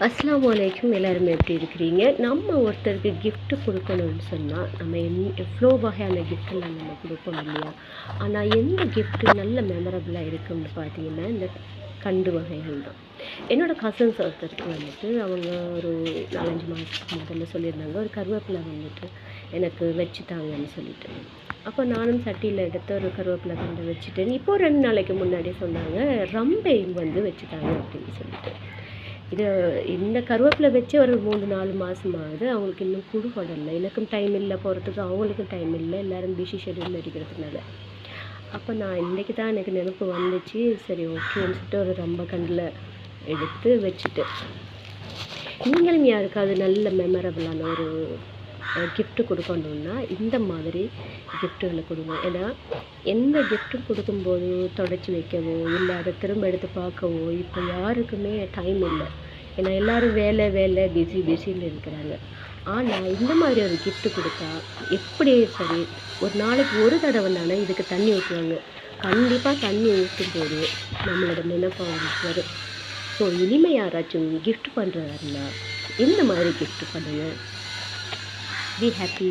அஸ்ஸலாமு அலைக்கும். எல்லாருமே எப்படி இருக்கிறீங்க? நம்ம ஒருத்தருக்கு gift கொடுக்கணும்னு சொன்னால் நம்ம எவ்வளோ வகையான கிஃப்டெல்லாம் நம்ம கொடுப்போம் இல்லையா? ஆனால் எந்த gift நல்ல மெமரபுளாக இருக்கும்னு பார்த்தீங்கன்னா இந்த கண்டு வகைகள் தான். என்னோடய கசின்ஸ் ஒருத்தருக்கு வந்துட்டு அவங்க ஒரு 4-5 மாதத்துக்கு முதல்ல சொல்லியிருந்தாங்க, ஒரு கருவேப்பிலை வந்துட்டு எனக்கு வச்சுட்டாங்கன்னு சொல்லிட்டு. அப்போ நானும் சட்டியில் எடுத்து ஒரு கருவேப்பிலை கண்டை வச்சுட்டேன். இப்போது 2 நாளைக்கு முன்னாடி சொன்னாங்க ரம்பை வந்து வச்சுட்டாங்க அப்படின்னு சொல்லிட்டு. இந்த கருவேப்பிலை வச்சு ஒரு 3-4 மாதம் ஆகுது. அவங்களுக்கு இன்னும் குடுபடல. எனக்கும் டைம் இல்லை போகிறதுக்கு, அவங்களுக்கும் டைம் இல்லை. எல்லோரும் பிஸி ஷெட்யூலில் இருக்கிறதுனால. அப்போ நான் இன்றைக்கி தான் எனக்கு நினைப்பு வந்துச்சு. சரி ஓகேன்னு சொல்லிட்டு ஒரு ரம்ப கண்டில் எடுத்து வச்சுட்டேன். நீங்களும் யாருக்காவது நல்ல மெமரபுளான ஒரு கிஃப்ட்டு கொடுக்கணுன்னா இந்த மாதிரி கிஃப்ட்டுகளை கொடுங்க. ஏன்னா எந்த கிஃப்ட்டும் கொடுக்கும்போது தொடச்சி வைக்கவோ இல்லை அதை திரும்ப எடுத்து பார்க்கவோ இப்போ யாருக்குமே டைம் இல்லை. ஏன்னா எல்லோரும் வேலை பிஸின்னு இருக்கிறாங்க. ஆனால் இந்த மாதிரி ஒரு கிஃப்ட்டு கொடுத்தா எப்படியே சரி ஒரு நாளைக்கு ஒரு தடவை தானே இதுக்கு தண்ணி ஊற்றுவாங்க. கண்டிப்பாக தண்ணி ஊற்றும் போது நம்மளோட நினைப்பு அவங்களுக்கு வரும். ஸோ இனிமேல் யாராச்சும் கிஃப்ட் பண்ணுறதா இருந்தால் இந்த மாதிரி கிஃப்ட் பண்ணுங்கள். Be happy.